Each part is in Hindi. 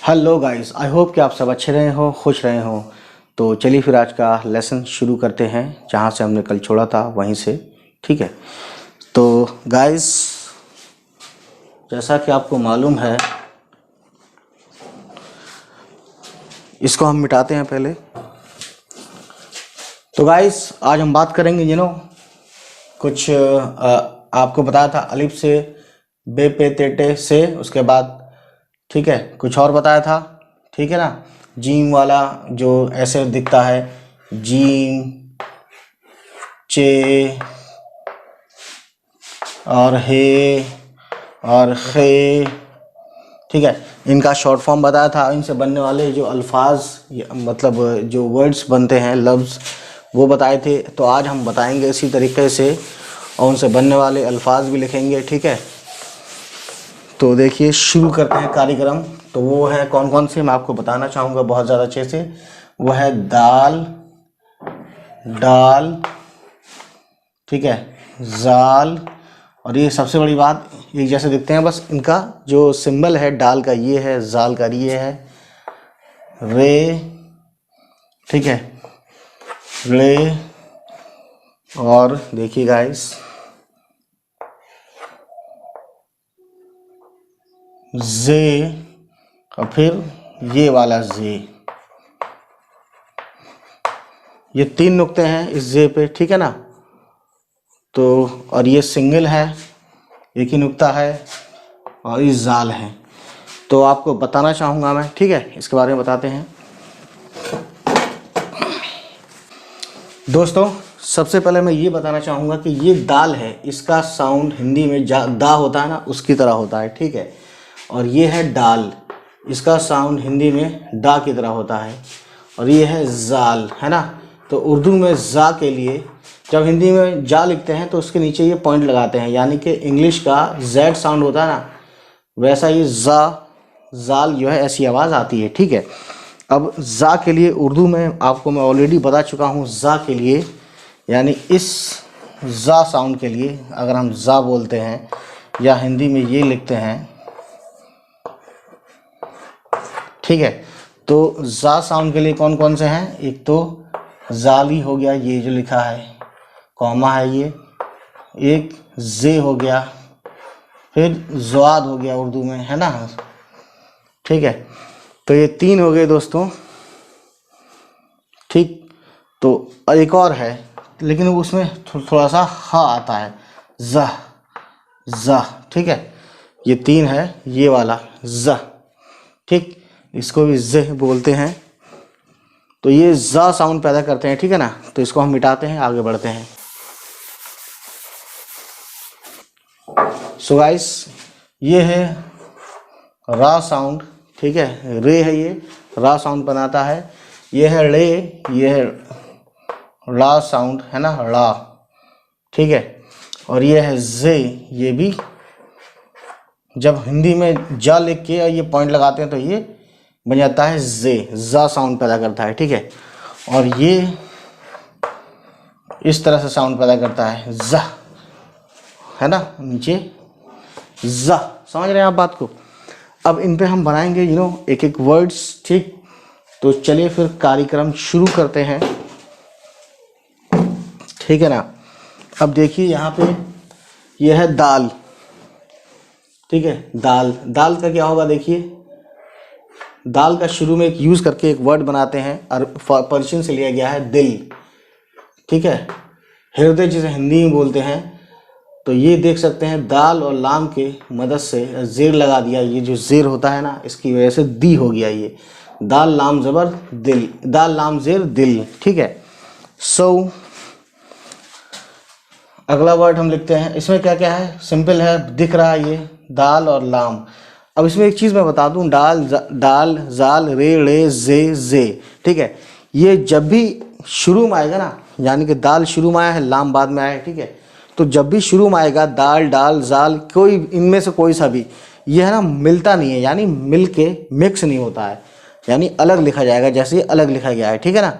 हेलो गाइस, आई होप कि आप सब अच्छे रहे हो, खुश रहे हो। तो चलिए फिर आज का लेसन शुरू करते हैं जहाँ से हमने कल छोड़ा था वहीं से। ठीक है, तो गाइस जैसा कि आपको मालूम है, इसको हम मिटाते हैं पहले। तो गाइस आज हम बात करेंगे कुछ आपको बताया था अलिफ से बे पे ते टे से, उसके बाद ठीक है कुछ और बताया था। ठीक है ना, जीम वाला जो ऐसे दिखता है, जीम चे और हे और खे। ठीक है, इनका शॉर्ट फॉर्म बताया था। इनसे बनने वाले जो अल्फाज मतलब जो वर्ड्स बनते हैं, लफ्ज़, वो बताए थे। तो आज हम बताएंगे इसी तरीके से और उनसे बनने वाले अल्फाज भी लिखेंगे। ठीक है, तो देखिए शुरू करते हैं कार्यक्रम। तो वो है कौन कौन से, मैं आपको बताना चाहूँगा बहुत ज़्यादा अच्छे से। वो है दाल, डाल, ठीक है, जाल, और ये सबसे बड़ी बात, एक जैसे दिखते हैं, बस इनका जो सिंबल है डाल का ये है, जाल का ये है, रे, ठीक है, रे। और देखिए गाइस, जे, और फिर ये वाला जे। ये तीन नुक्ते हैं इस जे पे, ठीक है ना। तो और ये सिंगल है, एक ही नुक्ता है, और ये जाल है। तो आपको बताना चाहूँगा मैं, ठीक है, इसके बारे में बताते हैं दोस्तों। सबसे पहले मैं ये बताना चाहूँगा कि ये दाल है, इसका साउंड हिंदी में दा होता है ना, उसकी तरह होता है। ठीक है, और ये है डाल, इसका साउंड हिंदी में डा की तरह होता है। और ये है जाल, है ना। तो उर्दू में जा के लिए जब हिंदी में जा लिखते हैं तो उसके नीचे ये पॉइंट लगाते हैं, यानी कि इंग्लिश का जेड साउंड होता है ना, वैसा ये जा, जाल जो है ऐसी आवाज़ आती है। ठीक है, अब जा के लिए उर्दू में आपको मैं ऑलरेडी बता चुका हूँ। जा के लिए यानी इस जा साउंड के लिए अगर हम जा बोलते हैं या हिंदी में ये लिखते हैं, ठीक है, तो जा साउंड के लिए कौन कौन से हैं। एक तो जाली हो गया, ये जो लिखा है, कॉमा है ये, एक जे हो गया, फिर ज़्वाद हो गया उर्दू में, है ना। ठीक है, तो ये तीन हो गए दोस्तों। ठीक, तो एक और है लेकिन उसमें थोड़ा सा हा आता है, ज़, ज़। ठीक है, ये तीन है, ये वाला ज़, ठीक, इसको भी ज़ बोलते हैं। तो ये ज़ साउंड पैदा करते हैं, ठीक है ना। तो इसको हम मिटाते हैं, आगे बढ़ते हैं। सो गाइस, ये है रा साउंड, ठीक है, रे है, ये रा साउंड बनाता है। ये है रे, ये है रा साउंड, है ना, रा, ठीक है। और ये है जे, ये भी जब हिंदी में जा लिख के ये पॉइंट लगाते हैं तो ये बन जाता है जे, जा साउंड पैदा करता है। ठीक है, और ये इस तरह से साउंड पैदा करता है, जा, है ना, नीचे जा। समझ रहे हैं आप बात को। अब इन पे हम बनाएंगे एक एक वर्ड्स। ठीक, तो चलिए फिर कार्यक्रम शुरू करते हैं, ठीक है ना। अब देखिए यहाँ पे ये है दाल, ठीक है, दाल, दाल का क्या होगा देखिए। दाल का शुरू में एक यूज़ करके एक वर्ड बनाते हैं, और पर्शियन से लिया गया है दिल, ठीक है, हृदय जिसे हिंदी में बोलते हैं। तो ये देख सकते हैं दाल और लाम के मदद से जेर लगा दिया। ये जो जेर होता है ना, इसकी वजह से दी हो गया ये, दाल लाम ज़बर दिल, दाल लाम जेर दिल। ठीक है, सो अगला वर्ड हम लिखते हैं। इसमें क्या क्या है, सिंपल है, दिख रहा है ये दाल और लाम। अब इसमें एक चीज़ मैं बता दूं, डाल डाल जाल रे रे जे, ठीक है, ये जब भी शुरू में आएगा ना, यानी कि दाल शुरू में आया है, लाम बाद में आया है, ठीक है, तो जब भी शुरू में आएगा दाल डाल जाल, कोई इनमें से कोई सा भी, ये है ना, मिलता नहीं है, यानी मिल के मिक्स नहीं होता है, यानी अलग लिखा जाएगा, जैसे अलग लिखा गया है। ठीक है ना।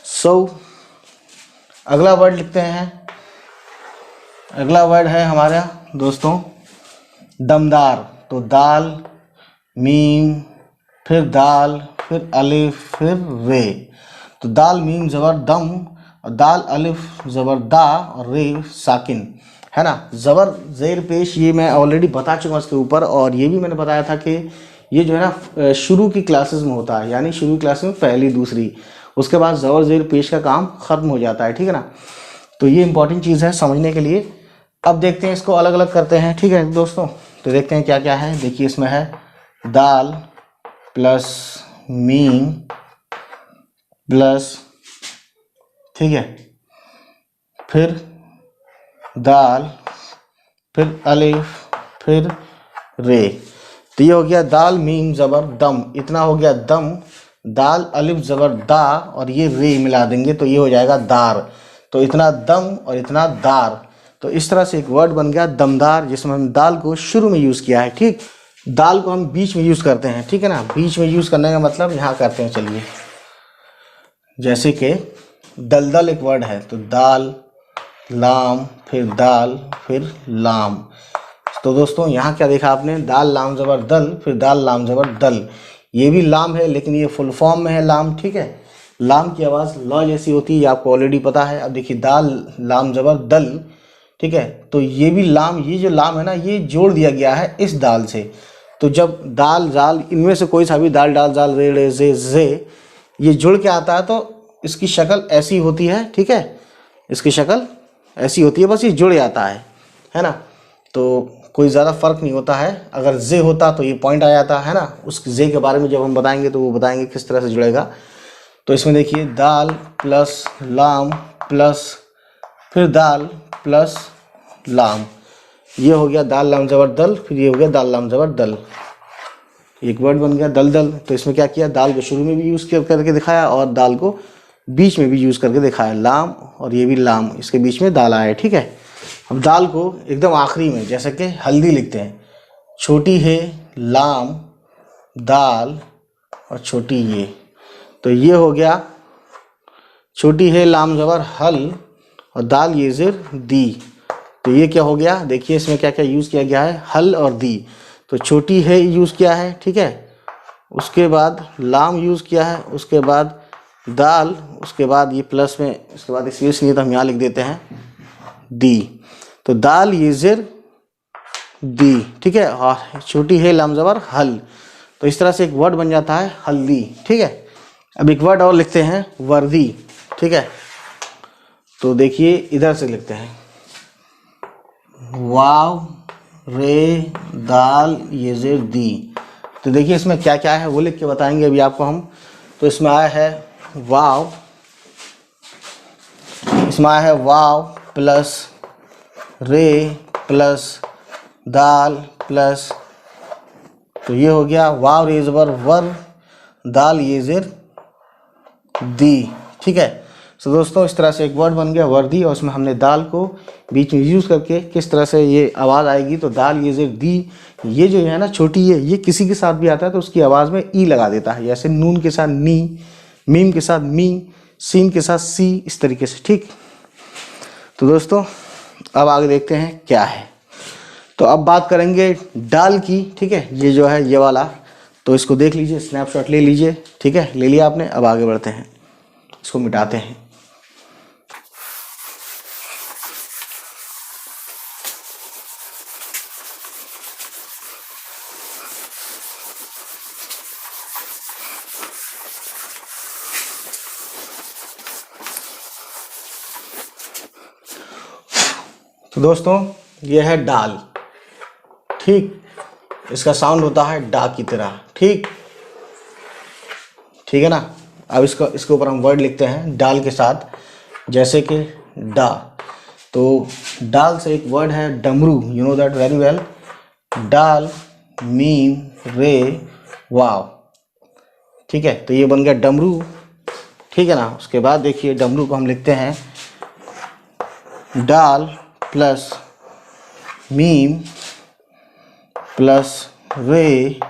सो अगला वर्ड लिखते हैं। अगला वर्ड है हमारा दोस्तों दमदार। तो दाल मीम फिर दाल, फिर अलिफ, फिर रे। तो दाल मीम ज़बर दम, और दाल अलिफ ज़बर दा, और रे साकिन, है ना। ज़बर ज़ेर पेश ये मैं ऑलरेडी बता चुका हूँ इसके ऊपर, और ये भी मैंने बताया था कि ये जो है ना शुरू की क्लासेस में होता है, यानी शुरू की क्लास में पहली दूसरी, उसके बाद ज़बर ज़ेर पेश का काम ख़त्म हो जाता है, ठीक है ना। तो ये इंपॉर्टेंट चीज़ है समझने के लिए। अब देखते हैं इसको अलग अलग करते हैं, ठीक है दोस्तों। तो देखते हैं क्या क्या है। देखिए इसमें है दाल प्लस मीम प्लस, ठीक है, फिर दाल, फिर अलिफ, फिर रे। तो ये हो गया दाल मीम ज़बर दम, इतना हो गया दम, दाल अलिफ ज़बर दा, और ये रे मिला देंगे तो ये हो जाएगा दार। तो इतना दम और इतना दार। तो इस तरह से एक वर्ड बन गया दमदार, जिसमें हम दाल को शुरू में यूज़ किया है, ठीक। दाल को हम बीच में यूज़ करते हैं, ठीक है ना। बीच में यूज़ करने का मतलब यहाँ करते हैं, चलिए। जैसे कि दलदल एक वर्ड है, तो दाल लाम, फिर दाल, फिर लाम। तो दोस्तों यहाँ क्या देखा आपने, दाल लाम ज़बर दल, फिर दाल लाम ज़बर दल। ये भी लाम है लेकिन ये फुल फॉर्म में है लाम, ठीक है। लाम की आवाज़ ल जैसी होती है, ये आपको ऑलरेडी पता है। अब देखिए दाल लाम ज़बर दल, ठीक है। तो ये भी लाम, ये जो लाम है ना, ये जोड़ दिया गया है इस दाल से। तो जब दाल जाल इनमें से कोई सा भी दाल डाल जाल रे रे जे ये जुड़ के आता है, तो इसकी शक्ल ऐसी होती है, ठीक है। इसकी शक्ल ऐसी होती है, बस ये जुड़ जाता है ना। तो कोई ज़्यादा फ़र्क नहीं होता है। अगर जे होता तो ये पॉइंट आ जाता है ना। उस जे के बारे में जब हम बताएंगे तो वो बताएंगे किस तरह से जुड़ेगा। तो इसमें देखिए दाल प्लस लाम प्लस फिर दाल प्लस लाम, ये हो गया दाल लाम ज़बर दल, फिर ये हो गया दाल लाम ज़बर दल, एक वर्ड बन गया दलदल। तो इसमें क्या किया, दाल को शुरू में भी यूज़ करके दिखाया और दाल को बीच में भी यूज़ करके दिखाया, लाम, और ये भी लाम, इसके बीच में दाल आया है, ठीक है। अब दाल को एकदम आखिरी में, जैसे कि हल्दी लिखते हैं, छोटी है लाम दाल और छोटी ये, तो ये हो गया छोटी है लाम ज़बर हल और दाल ये ज़ेर दी। तो ये क्या हो गया, देखिए इसमें क्या क्या यूज़ किया गया है, हल और दी। तो छोटी है यूज़ किया है, ठीक है, उसके बाद लाम यूज़ किया है, उसके बाद दाल, उसके बाद ये प्लस में, उसके बाद स्पेस नहीं तो हम यहाँ लिख देते हैं दी। तो दाल ये ज़ेर दी, ठीक है, और छोटी है लाम ज़बर हल। तो इस तरह से एक वर्ड बन जाता है हल्दी, ठीक है। अब एक वर्ड और लिखते हैं वर्दी, ठीक है। तो देखिए इधर से लिखते हैं वाव रे दाल ये ज़ेर दी। तो देखिए इसमें क्या क्या है वो लिख के बताएंगे अभी आपको हम। तो इसमें आया है वाव, इसमें आया है वाव प्लस रे प्लस दाल प्लस, तो ये हो गया वाव रे ज़बर वर, दाल ये ज़ेर दी, ठीक है। तो दोस्तों इस तरह से एक वर्ड बन गया वर्दी, और उसमें हमने दाल को बीच में यूज़ करके किस तरह से ये आवाज़ आएगी। तो दाल ये ज़ेर दी, ये जो है ना छोटी है, ये किसी के साथ भी आता है तो उसकी आवाज़ में ई लगा देता है, जैसे नून के साथ नी, मीम के साथ मी, सीन के साथ सी, इस तरीके से, ठीक। तो दोस्तों अब आगे देखते हैं क्या है। तो अब बात करेंगे दाल की, ठीक है, ये जो है ये वाला, तो इसको देख लीजिए, स्नैपशॉट ले लीजिए, ठीक है, ले लिया आपने। अब आगे बढ़ते हैं, इसको मिटाते हैं। तो दोस्तों ये है डाल, ठीक, इसका साउंड होता है डा की तरह, ठीक, ठीक है ना। अब इसके ऊपर हम वर्ड लिखते हैं डाल के साथ, जैसे कि डा। तो डाल से एक वर्ड है डमरू, you know that very well, डाल मीम रे वाव, ठीक है। तो ये बन गया डमरू, ठीक है ना। उसके बाद देखिए डमरू को हम लिखते हैं डाल प्लस मीम प्लस रे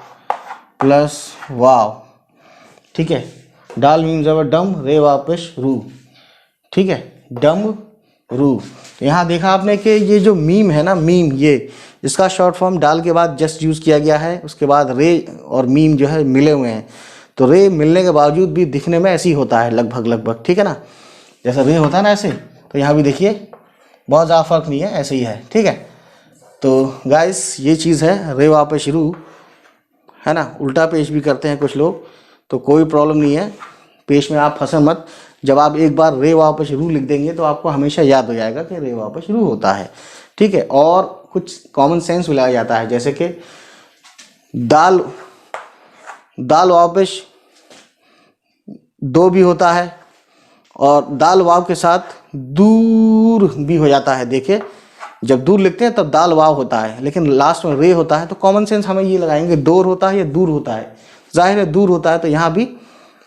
प्लस वाव, ठीक है। डाल मीम ज़बर डम, रे वापस रू, ठीक है, डम रू। तो यहाँ देखा आपने कि ये जो मीम है ना, मीम, इसका शॉर्ट फॉर्म डाल के बाद जस्ट यूज़ किया गया है। उसके बाद रे और मीम जो है मिले हुए हैं, तो रे मिलने के बावजूद भी दिखने में ऐसे ही होता है लगभग लगभग, ठीक है ना, जैसा रे होता है ना ऐसे, तो यहाँ भी देखिए बहुत ज़्यादा फर्क नहीं है, ऐसे ही है, ठीक है। तो गाइस ये चीज़ है रे वापस शुरू, है ना। उल्टा पेश भी करते हैं कुछ लोग, तो कोई प्रॉब्लम नहीं है, पेश में आप फंसे मत। जब आप एक बार रे वापस शुरू लिख देंगे तो आपको हमेशा याद हो जाएगा कि रे वापस शुरू होता है, ठीक है। और कुछ कॉमन सेंस भी लगाया जाता है, जैसे कि दाल, दाल वापस दो भी होता है, और दाल वाव के साथ दूर भी हो जाता है। देखिए जब दूर लिखते हैं तब दाल वाव होता है, लेकिन लास्ट में रे होता है, तो कॉमन सेंस हमें ये लगाएंगे दूर होता है या दूर होता है। जाहिर है दूर होता है, तो यहाँ भी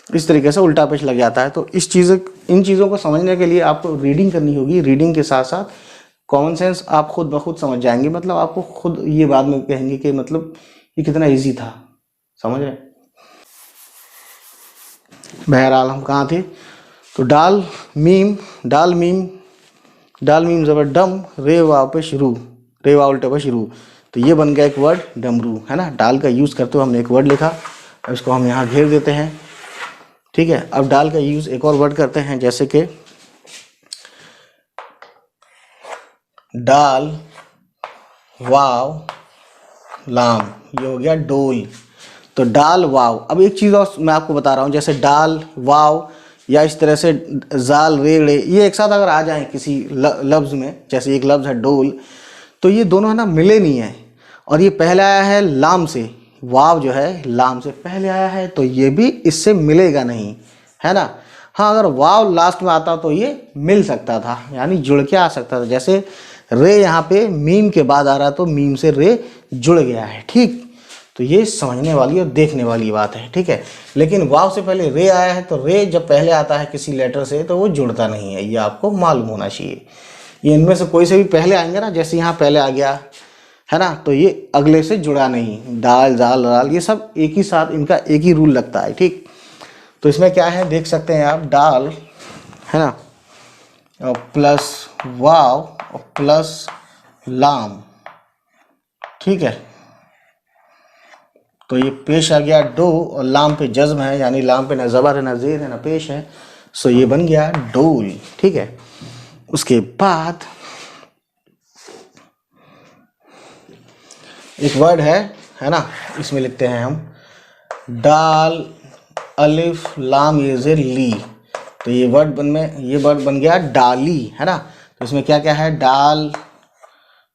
इस तरीके से उल्टा पेश लग जाता है। तो इन चीज़ों को समझने के लिए आपको रीडिंग करनी होगी। रीडिंग के साथ साथ कॉमन सेंस आप खुद ब खुद समझ जाएंगे, मतलब आपको खुद ये बाद में कहेंगे कि मतलब ये कितना ईजी था, समझ रहे। बहरहाल हम कहाँ थे, तो डाल मीम, डाल मीम, डाल मीम ज़बर डम, रे वाव पे शुरू, रे वाव उल्टे पे शुरू, तो ये बन गया एक वर्ड डमरू, है ना। डाल का यूज़ करते हुए हमने एक वर्ड लिखा, अब इसको हम यहाँ घेर देते हैं, ठीक है। अब डाल का यूज़ एक और वर्ड करते हैं, जैसे कि डाल वाव लाम, ये हो गया डोल। तो डाल वाव, अब एक चीज़ और मैं आपको बता रहा हूँ, जैसे डाल वाव या इस तरह से जाल रे रे, ये एक साथ अगर आ जाएं किसी लफ्ज़ में, जैसे एक लफ्ज़ है डोल, तो ये दोनों है ना मिले नहीं है, और ये पहले आया है लाम से, वाव जो है लाम से पहले आया है, तो ये भी इससे मिलेगा नहीं, है ना। हाँ अगर वाव लास्ट में आता तो ये मिल सकता था, यानी जुड़ के आ सकता था। जैसे रे यहाँ पे मीम के बाद आ रहा, तो मीम से रे जुड़ गया है, ठीक। तो ये समझने वाली और देखने वाली बात है, ठीक है। लेकिन वाव से पहले रे आया है, तो रे जब पहले आता है किसी लेटर से तो वो जुड़ता नहीं है, ये आपको मालूम होना चाहिए। ये इनमें से कोई से भी पहले आएंगे ना, जैसे यहाँ पहले आ गया है ना, तो ये अगले से जुड़ा नहीं। दाल जाल राल ये सब एक ही साथ, इनका एक ही रूल लगता है, ठीक। तो इसमें क्या है देख सकते हैं आप, डाल है ना, और प्लस वाव और प्लस लाम, ठीक है। तो ये पेश आ गया डो, और लाम पे जज्म है, यानी लाम पे ना ज़बर है ना ज़ेर है ना पेश है, सो ये बन गया डोल, ठीक है। उसके बाद एक वर्ड है ना, इसमें लिखते हैं हम डाल अलिफ लाम ये ज़ेर ली, तो ये वर्ड बन गया डाली, है ना। तो इसमें क्या क्या है, डाल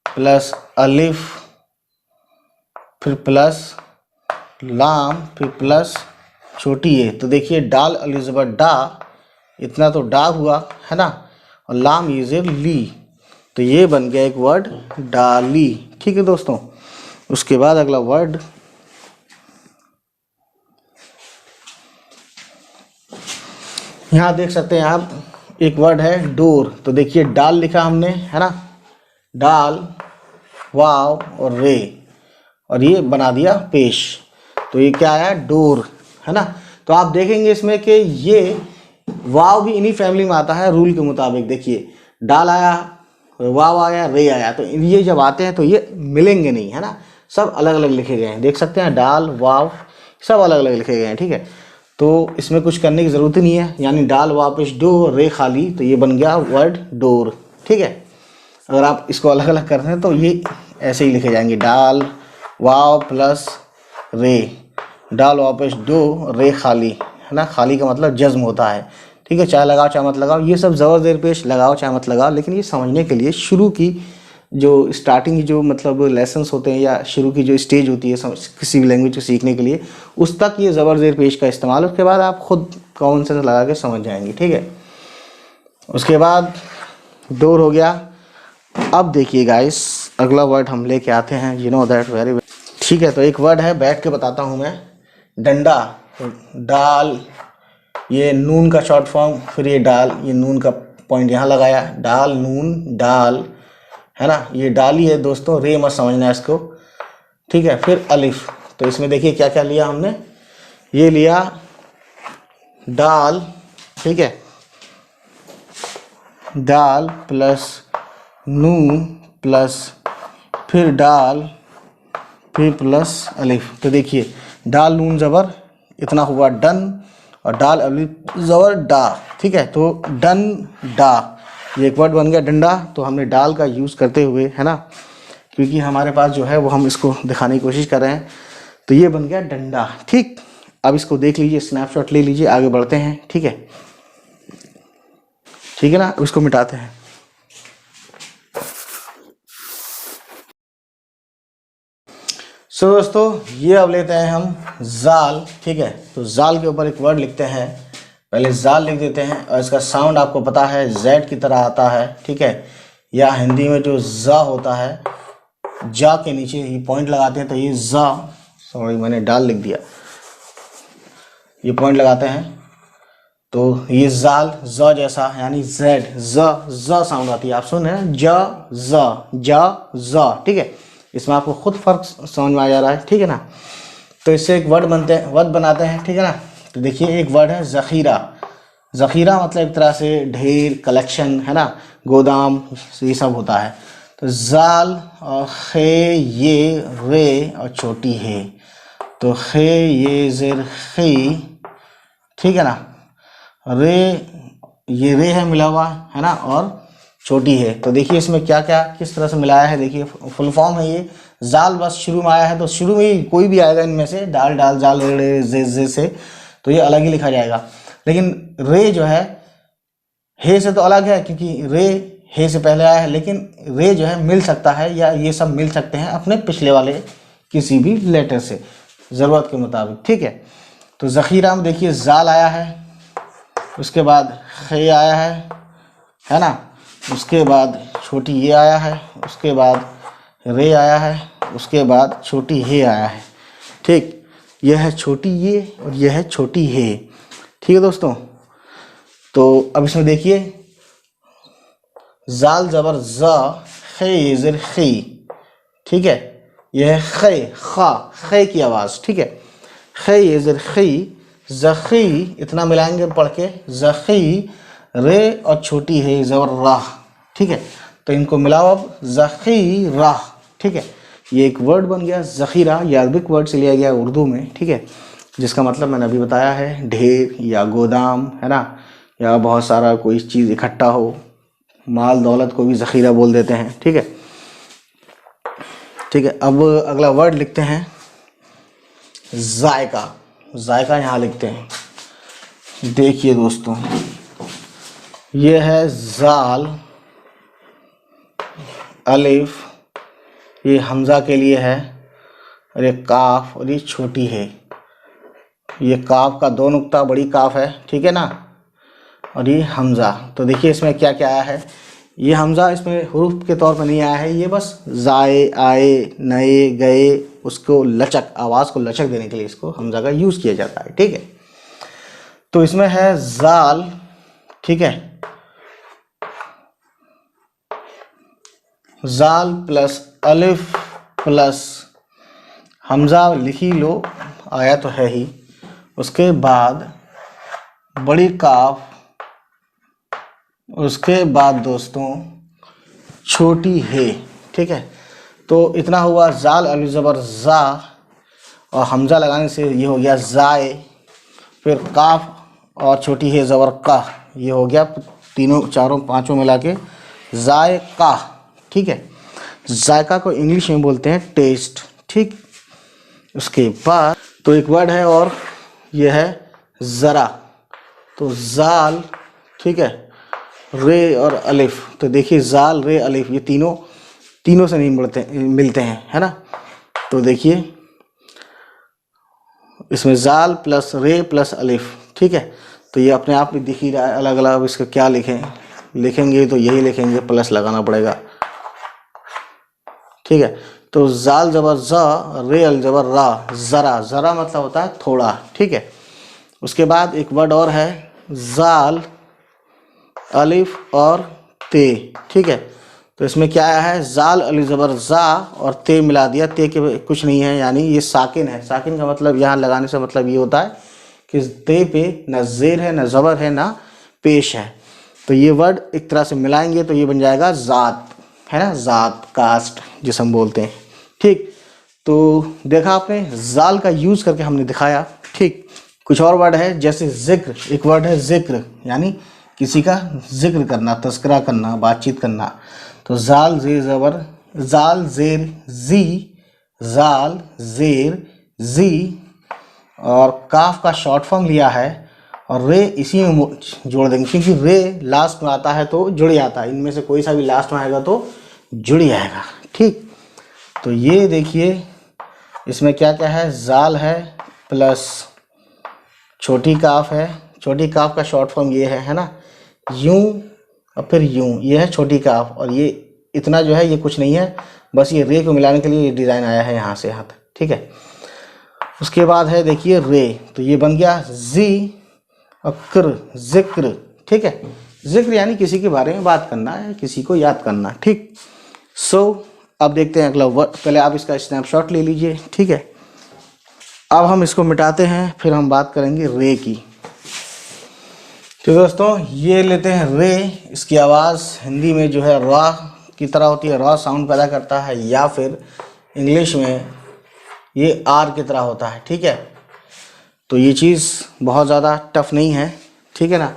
प्लस अलिफ फिर प्लस लाम फिर प्लस छोटी ए, तो देखिए डाल अलिफ ज़बर डा, इतना तो डा हुआ है ना, और लाम ये ज़ेर ली, तो ये बन गया एक वर्ड डाली, ठीक है दोस्तों। उसके बाद अगला वर्ड यहाँ देख सकते हैं आप, एक वर्ड है डोर, तो देखिए डाल लिखा हमने, है ना, डाल वाव और रे, और ये बना दिया पेश, तो ये क्या आया डोर, है ना। तो आप देखेंगे इसमें कि ये वाव भी इन्हीं फैमिली में आता है रूल के मुताबिक। देखिए डाल आया, वाव आया, रे आया, तो ये जब आते हैं तो ये मिलेंगे नहीं, है ना, सब अलग अलग लिखे गए हैं, देख सकते हैं डाल वाव सब अलग अलग लिखे गए हैं, ठीक है। तो इसमें कुछ करने की ज़रूरत ही नहीं है, यानी डाल वापस डो रे खाली, तो ये बन गया वर्ड डोर, ठीक है। अगर आप इसको अलग अलग करते हैं तो ये ऐसे ही लिखे जाएंगे, डाल वाव प्लस रे, डाल वापस डो रे खाली, है ना, खाली का मतलब जज्म होता है, ठीक है। चाहे लगाओ चाहे मत लगाओ, ये सब ज़बर ज़ेर पेश लगाओ चाहे मत लगाओ, लेकिन ये समझने के लिए शुरू की जो स्टार्टिंग की जो मतलब लेसन्स होते हैं या शुरू की जो स्टेज होती है किसी भी लैंग्वेज को सीखने के लिए, उस तक ये ज़बर ज़ेर पेश का इस्तेमाल, उसके बाद आप खुद कॉमन सेंस लगा के समझ जाएंगे, ठीक है। उसके बाद डोर हो गया। अब देखिए गाइस अगला वर्ड हम लेके आते हैं, you know that very well, ठीक है। तो एक वर्ड है, बैठ के बताता हूँ मैं, डंडा, डाल, ये नून का शॉर्ट फॉर्म, फिर ये डाल, ये नून का पॉइंट यहाँ लगाया, डाल नून डाल, है ना, ये डाली है दोस्तों, रे मत समझना है इसको, ठीक है। फिर अलिफ, तो इसमें देखिए क्या क्या लिया हमने, ये लिया डाल, ठीक है, दाल प्लस नून प्लस फिर डाल, फिर प्लस अलिफ। तो देखिए डाल नून ज़बर इतना हुआ डन, और डाल अलिफ ज़बर डा, ठीक है। तो डन डा, ये एक वर्ड बन गया डंडा। तो हमने डाल का यूज़ करते हुए, है ना, क्योंकि हमारे पास जो है वो हम इसको दिखाने की कोशिश कर रहे हैं, तो ये बन गया डंडा, ठीक। अब इसको देख लीजिए, स्नैपशॉट ले लीजिए, आगे बढ़ते हैं, ठीक है, ठीक है ना। इसको मिटाते हैं। सो दोस्तों, ये अब लेते हैं हम जाल, ठीक है। तो जाल के ऊपर एक वर्ड लिखते हैं, पहले जाल लिख देते हैं, और इसका साउंड आपको पता है जेड की तरह आता है, ठीक है। या हिंदी में जो जा होता है, जा के नीचे ये पॉइंट लगाते हैं, तो ये जा, सॉरी मैंने डाल लिख दिया, ये पॉइंट लगाते हैं, तो ये जाल ज जैसा, यानी जेड, ज साउंड आती है। आप सुन रहे हैं, जा, ठीक है। इसमें आपको खुद फर्क समझ में आ जा रहा है, ठीक है ना। तो इससे एक वर्ड बनाते हैं, ठीक है ना। तो देखिए एक वर्ड है ज़ख़ीरा। ज़ख़ीरा मतलब एक तरह से ढेर, कलेक्शन, है ना, गोदाम, ये सब होता है। तो जाल और खे, ये रे और छोटी है, तो खे ये ज़ेर खी, ठीक है ना। रे, ये रे है मिला हुआ, है ना, और छोटी है। तो देखिए इसमें क्या क्या किस तरह से मिलाया है, देखिए फुल फॉर्म है ये। जाल बस शुरू में आया है, तो शुरू में ही कोई भी आएगा इनमें से, डाल डाल जाल रे जे से, तो ये अलग ही लिखा जाएगा। लेकिन रे जो है हे से तो अलग है, क्योंकि रे हे से पहले आया है, लेकिन रे जो है मिल सकता है, या ये सब मिल सकते हैं अपने पिछले वाले किसी भी लेटर से, ज़रूरत के मुताबिक, ठीक है। तो ज़ख़ीरा में देखिए जाल आया है, उसके बाद खे आया है ना, उसके बाद छोटी ये आया है, उसके बाद रे आया है, उसके बाद छोटी हे आया है, ठीक। यह है छोटी ये और यह है छोटी हे, ठीक है दोस्तों। तो अब इसमें देखिए जाल ज़बर ज़ा, खे ये ज़ेर खी, ठीक है। यह है खे, खा, खे की आवाज़, ठीक है। खे ये ज़ेर खी, ज़ख़ी इतना मिलाएंगे पढ़ के, ज़ख़ी, रे और छोटी है ज़बर राह, ठीक है। तो इनको मिलाओ अब, ज़ख़ी राह, ठीक है। ये एक वर्ड बन गया ज़ख़ीरा, ये अरबिक वर्ड से लिया गया उर्दू में, ठीक है, जिसका मतलब मैंने अभी बताया है ढेर या गोदाम, है ना, या बहुत सारा कोई चीज़ इकट्ठा हो, माल दौलत को भी ज़ख़ीरा बोल देते हैं, ठीक है, ठीक है। अब अगला वर्ड लिखते हैं जायका। जायका यहाँ लिखते हैं, देखिए दोस्तों, ये है जाल, अलिफ, ये हमज़ा के लिए है, और ये काफ, और ये छोटी है, ये काफ का दो नुक्ता बड़ी काफ है, ठीक है ना, और ये हमज़ा। तो देखिए इसमें क्या क्या आया है, ये हमज़ा इसमें हुरूफ के तौर पर नहीं आया है, ये बस जाए, आए, नए, गए, उसको लचक, आवाज़ को लचक देने के लिए इसको हमज़ा का यूज़ किया जाता है, ठीक है। तो इसमें है जाल, ठीक है, जाल प्लस अलिफ प्लस हमज़ा लिखी लो, आया तो है ही, उसके बाद बड़ी काफ, उसके बाद दोस्तों छोटी है, ठीक है। तो इतना हुआ जाल अलिफ ज़बर ज़ा, और हमज़ा लगाने से ये हो गया जाए, फिर काफ और छोटी है ज़बर का, ये हो गया तीनों चारों पांचों मिला के जायका, ठीक है। जायका को इंग्लिश में बोलते हैं टेस्ट, ठीक। उसके बाद तो एक वर्ड है और ये है ज़रा। तो जाल, ठीक है, रे और अलिफ, तो देखिए जाल, रे, अलिफ, ये तीनों से नहीं मिलते हैं, है ना। तो देखिए इसमें जाल प्लस रे प्लस अलिफ, ठीक है। तो ये अपने आप में दिख ही रहा है अलग अलग। अब इसका क्या लिखेंगे तो यही लिखेंगे, प्लस लगाना पड़ेगा, ठीक है। तो जाल ज़बर ज़ा, रे अल ज़बर रा, ज़रा, ज़रा मतलब होता है थोड़ा, ठीक है। उसके बाद एक वर्ड और है जाल, अलिफ और ते, ठीक है। तो इसमें क्या आया है, जाल अलिफ ज़बर ज़ा और ते मिला दिया, ते के कुछ नहीं है, यानी ये साकिन है। साकिन का मतलब यहाँ लगाने से मतलब ये होता है कि ते पे न ज़ेर है, न ज़बर है, ना पेश है। तो ये वर्ड एक तरह से मिलाएंगे तो ये बन जाएगा ज़ात, है ना, जात कास्ट जिसे हम बोलते हैं। ठीक, तो देखा आपने जाल का यूज़ करके हमने दिखाया। ठीक, कुछ और वर्ड है जैसे जिक्र, एक वर्ड है जिक्र, यानी किसी का जिक्र करना, तस्करा करना, बातचीत करना। तो जाल जेर ज़बर, जाल जेर जी, जाल जेर जी, और काफ का शॉर्ट फॉर्म लिया है और रे इसी में जोड़ देंगे, क्योंकि रे लास्ट में आता है तो जुड़ जाता है। इनमें से कोई सा भी लास्ट में आएगा तो जुड़ जाएगा। ठीक, तो ये देखिए इसमें क्या क्या है, जाल है प्लस छोटी काफ है। छोटी काफ का शॉर्ट फॉर्म ये है ना, यूं और फिर यूं, ये है छोटी काफ, और ये इतना जो है ये कुछ नहीं है, बस ये रे को मिलाने के लिए ये डिज़ाइन आया है यहाँ से यहाँ तक। ठीक है, उसके बाद है देखिए रे, तो ये बन गया जी और क्र, जिक्र। ठीक है, जिक्र यानी किसी के बारे में बात करना है, किसी को याद करना। ठीक, सो अब देखते हैं अगला वर्ड। पहले आप इसका स्नैपशॉट ले लीजिए। ठीक है, अब हम इसको मिटाते हैं, फिर हम बात करेंगे रे की। तो दोस्तों ये लेते हैं रे, इसकी आवाज़ हिंदी में जो है रॉ की तरह होती है, रॉ साउंड पैदा करता है, या फिर इंग्लिश में ये आर की तरह होता है। ठीक है, तो ये चीज़ बहुत ज़्यादा टफ नहीं है। ठीक है ना,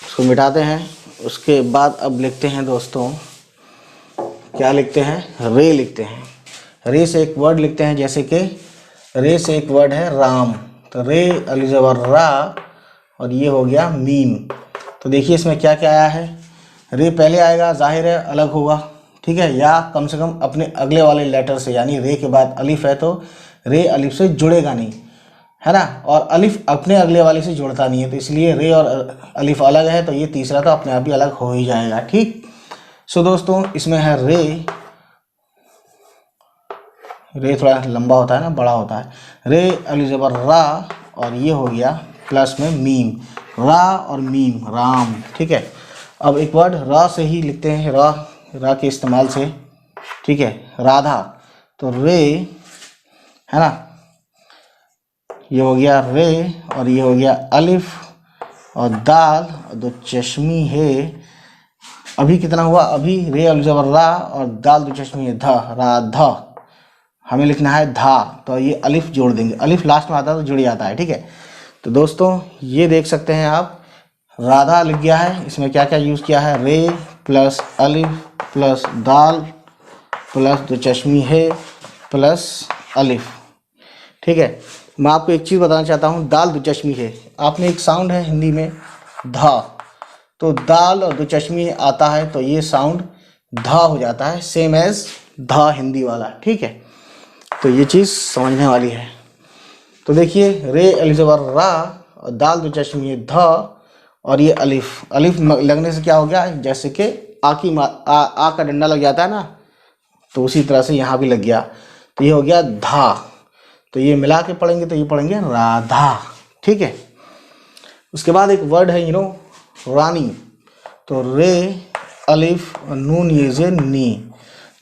इसको मिटाते हैं। उसके बाद अब लिखते हैं दोस्तों, क्या लिखते हैं, रे लिखते हैं। रे से एक वर्ड लिखते हैं, जैसे कि रे से एक वर्ड है राम, तो रे अली ज़बर रा, और ये हो गया मीम। तो देखिए इसमें क्या क्या आया है, रे पहले आएगा, जाहिर है अलग होगा। ठीक है, या कम से कम अपने अगले वाले लेटर से, यानी रे के बाद अलिफ है तो रे अलिफ से जुड़ेगा नहीं, है ना, और अलिफ अपने अगले वाले से जुड़ता नहीं है, तो इसलिए रे और अलिफ अलग है, तो ये तीसरा तो अपने आप ही अलग हो ही जाएगा। ठीक, सो दोस्तों इसमें है रे, रे थोड़ा लंबा होता है ना, बड़ा होता है, रे अली ज़बर रा, और ये हो गया प्लस में मीम, रा और मीम, राम। ठीक है, अब एक वर्ड रा से ही लिखते हैं, रा के इस्तेमाल से। ठीक है, राधा, तो रे, है ना, ये हो गया रे, और ये हो गया अलिफ और दाल और दो चश्मी है। अभी कितना हुआ, अभी रे अलिफ ज़बर रा और दाल दो चश्मी है, ध, राधा। हमें लिखना है धा, तो ये अलिफ जोड़ देंगे, अलिफ लास्ट में आता है तो जुड़ जाता है। ठीक है, तो दोस्तों ये देख सकते हैं आप, राधा लिख गया है। इसमें क्या क्या यूज़ किया है, रे प्लस अलिफ प्लस दाल प्लस दो चश्मी है प्लस अलिफ। ठीक है, मैं आपको एक चीज़ बताना चाहता हूँ, दाल दो चश्मी है, आपने एक साउंड है हिंदी में धा, तो दाल और दो चश्मी आता है तो ये साउंड धा हो जाता है, सेम एज धा हिंदी वाला। ठीक है, तो ये चीज़ समझने वाली है। तो देखिए रे अलिफ ज़बर रा और दाल दो चश्मी धा, और ये अलिफ, अलिफ लगने से क्या हो गया, जैसे कि आ का डंडा लग जाता है ना, तो उसी तरह से यहाँ भी लग गया, तो ये हो गया धा। तो ये मिला के पढ़ेंगे तो ये पढ़ेंगे राधा। ठीक है, उसके बाद एक वर्ड है रानी, तो रे अलिफ नून ये जे नी।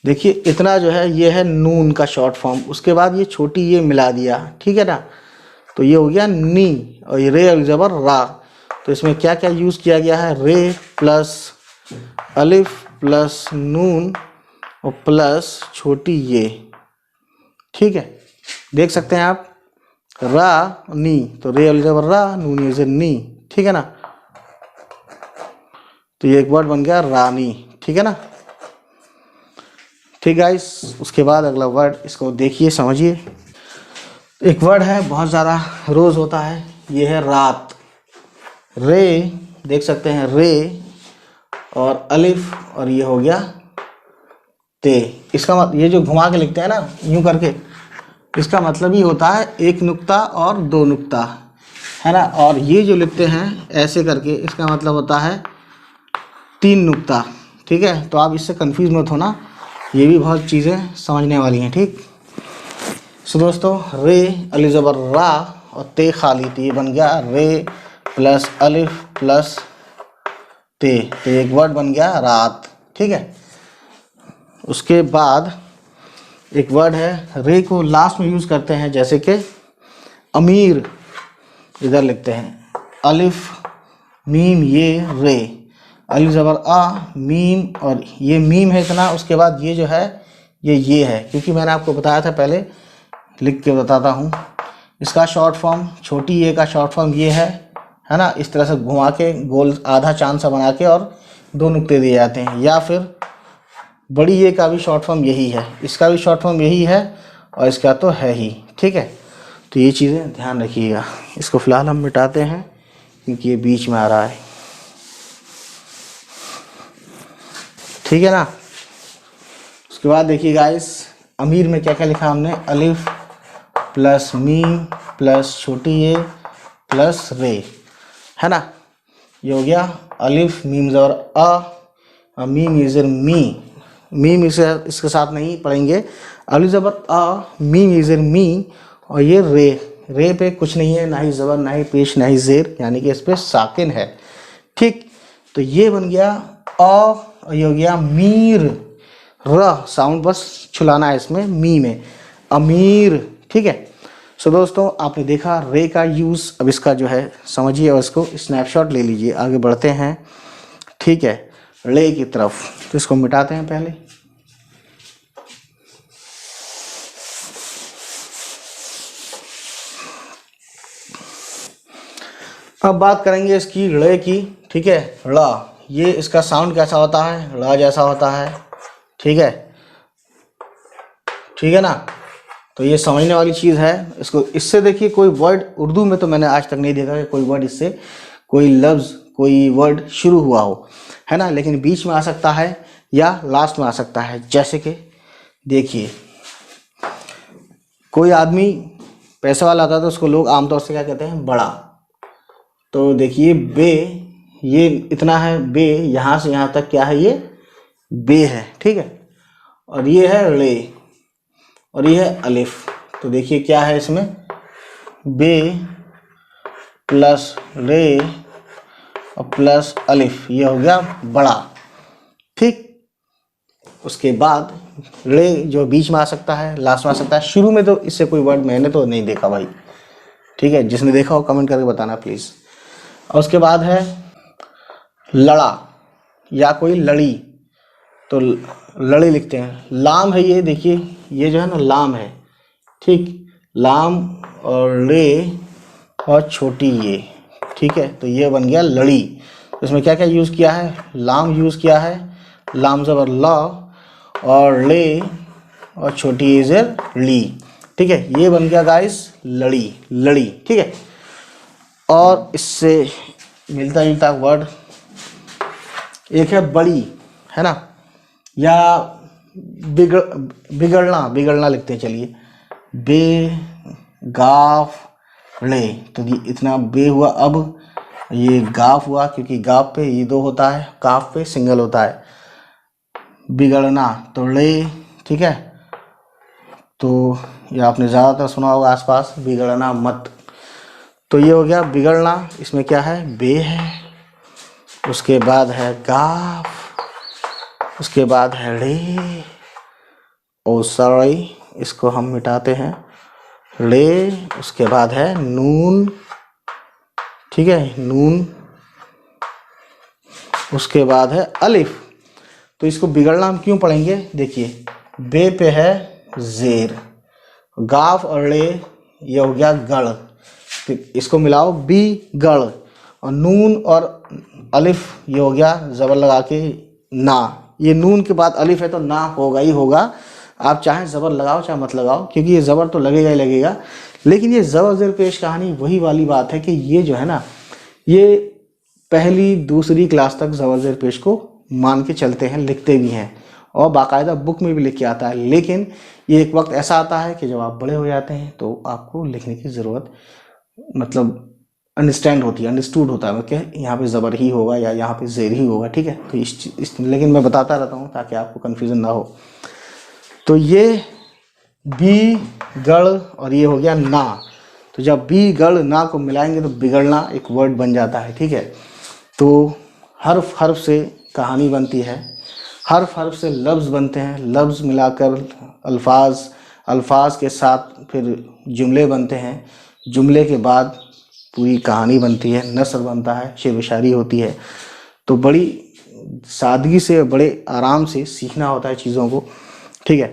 देखिए इतना जो है ये है नून का शॉर्ट फॉर्म, उसके बाद ये छोटी ये मिला दिया। ठीक है ना, तो ये हो गया नी, और ये रे अलिफ ज़बर रा। तो इसमें क्या क्या यूज़ किया गया है, रे प्लस अलिफ प्लस नून और प्लस छोटी ये। ठीक है, देख सकते हैं आप, रा नी, तो रे अलिफ ज़बर रा, नून ये जे नी। ठीक है ना, तो ये एक वर्ड बन गया रानी। ठीक है ना, ठीक गाइस, उसके बाद अगला वर्ड, इसको देखिए समझिए। एक वर्ड है बहुत ज़्यादा रोज़ होता है, ये है रात। रे देख सकते हैं, रे और अलिफ, और ये हो गया ते। इसका मतलब ये जो घुमा के लिखते हैं ना यूं करके, इसका मतलब ही होता है एक नुक्ता और दो नुक्ता, है ना, और ये जो लिखते हैं ऐसे करके, इसका मतलब होता है तीन नुक्ता। ठीक है, तो आप इससे कंफ्यूज मत होना, ये भी बहुत चीज़ें समझने वाली हैं। ठीक, सो दोस्तों रे अलिफ ज़बर रा और ते खाली, तो ये बन गया रे प्लस अलिफ प्लस ते, तो एक वर्ड बन गया रात। ठीक है, उसके बाद एक वर्ड है, रे को लास्ट में यूज़ करते हैं, जैसे कि अमीर, इधर लिखते हैं अलिफ मीम ये रे, अलिफ ज़बर आ, मीम, और ये मीम है इतना, उसके बाद ये जो है ये है, क्योंकि मैंने आपको बताया था पहले, लिख के बताता हूँ। इसका शॉर्ट फॉर्म, छोटी ए का शॉर्ट फॉर्म ये है ना, इस तरह से घुमा के गोल आधा चांद सा बना के और 2 नुक्ते दिए जाते हैं। या फिर बड़ी ए का भी शॉर्ट फॉर्म यही है, इसका भी शॉर्ट फॉर्म यही है, और इसका तो है ही, ठीक है। तो ये चीज़ें ध्यान रखिएगा। इसको फ़िलहाल हम मिटाते हैं क्योंकि ये बीच में आ रहा है, ठीक है ना। उसके बाद देखिए गाइस, अमीर में क्या क्या लिखा हमने, अलिफ प्लस मीम प्लस छोटी ए प्लस रे, है ना। ये हो गया अलिफ मीम ज़बर अ, मीम इज़र मी, मीम इसे इसके साथ नहीं पढ़ेंगे, अलिफ ज़बर अ, मीम इज़र मी, और ये रे पे कुछ नहीं है, ना ही ज़बर ना ही पेश ना ही ज़ेर, यानी कि इस पर साकिन है, ठीक। तो ये बन गया अ, और ये हो गया मीर, र साउंड बस छुलाना है इसमें, मी में, अमीर, ठीक है। सो दोस्तों, आपने देखा रे का यूज़, अब इसका जो है समझिए और इसको स्नैपशॉट ले लीजिए। आगे बढ़ते हैं, ठीक है, रे की तरफ। तो इसको मिटाते हैं पहले। अब बात करेंगे इसकी रे की, ठीक है। ड़ा, ये इसका साउंड कैसा होता है, ड़ा जैसा होता है, ठीक है, ठीक है ना। तो ये समझने वाली चीज़ है। इसको इससे देखिए कोई वर्ड उर्दू में तो मैंने आज तक नहीं देखा कि कोई वर्ड इससे, कोई लफ्ज़, कोई वर्ड शुरू हुआ हो, है ना, लेकिन बीच में आ सकता है या लास्ट में आ सकता है। जैसे कि देखिए, कोई आदमी पैसे वाला आता है तो उसको लोग आमतौर से क्या कहते हैं, बड़ा। तो देखिए बे, ये इतना है बे, यहाँ से यहाँ तक क्या है, ये बे है, ठीक है। और ये है रे, और ये है अलिफ। तो देखिए क्या है इसमें, बे प्लस रे और प्लस अलिफ, ये हो गया बड़ा, ठीक। उसके बाद रे जो बीच में आ सकता है, लास्ट में आ सकता है, शुरू में तो इससे कोई वर्ड मैंने तो नहीं देखा भाई, ठीक है। जिसने देखा हो कमेंट करके बताना प्लीज़। और उसके बाद है लड़ा या कोई लड़ी, तो लड़ी लिखते हैं। लाम है ये, देखिए ये जो है ना लाम है, ठीक, लाम और ले और छोटी ये, ठीक है। तो ये बन गया लड़ी। तो इसमें क्या क्या यूज़ किया है, लाम यूज़ किया है, लाम ज़बर ला, और ले और छोटी ज़र ली, ठीक है। ये बन गया गाइस लड़ी, लड़ी, ठीक है। और इससे मिलता जुलता वर्ड एक है बड़ी, है ना, या बिगड़ना लिखते हैं, चलिए, बे गाफ ले। तो ये इतना बे हुआ, अब ये गाफ हुआ क्योंकि गाफ पे ये 2 होता है, काफ पे सिंगल होता है। बिगड़ना तो ले, ठीक है। तो ये आपने ज़्यादातर सुना होगा आसपास, बिगड़ना मत। तो ये हो गया बिगड़ना, इसमें क्या है, बे है, उसके बाद है गाफ, उसके बाद है रे, और सॉरी इसको हम मिटाते हैं, ले, उसके बाद है नून, ठीक है, नून, उसके बाद है अलिफ। तो इसको बिगड़ना हम क्यों पढ़ेंगे, देखिए बे पे है जेर, गाफ और ले, ये हो गया गढ़। तो इसको मिलाओ, बी गढ़, और नून और अलिफ, ये हो गया ज़बर लगा के ना। ये नून के बाद अलिफ है तो ना होगा ही होगा, आप चाहे ज़बर लगाओ चाहे मत लगाओ, क्योंकि ये ज़बर तो लगेगा ही लगेगा। लेकिन ये ज़बर ज़ेर पेश कहानी वही वाली बात है कि ये जो है ना, ये पहली दूसरी क्लास तक ज़बर ज़ेर पेश को मान के चलते हैं, लिखते भी हैं, और बाकायदा बुक में भी लिख के आता है। लेकिन ये एक वक्त ऐसा आता है कि जब आप बड़े हो जाते हैं तो आपको लिखने की ज़रूरत, मतलब अंडरस्टैंड होती है, अंडरस्टूड होता है कि यहाँ पे ज़बर ही होगा या यहाँ पे ज़ेर ही होगा, ठीक है। तो लेकिन मैं बताता रहता हूँ ताकि आपको कन्फ्यूज़न ना हो। तो ये बी गढ़ और ये हो गया ना। तो जब बी गढ़ ना को मिलाएंगे तो बिगड़ना एक वर्ड बन जाता है, ठीक है। तो हर्फ से कहानी बनती है, हर्फ से लफ्ज़ बनते हैं, लफ्ज़ मिलाकर अल्फाज के साथ फिर जुमले बनते हैं, जुमले के बाद पूरी कहानी बनती है, नसर बनता है, शेर व शायरी होती है। तो बड़ी सादगी से बड़े आराम से सीखना होता है चीज़ों को, ठीक है।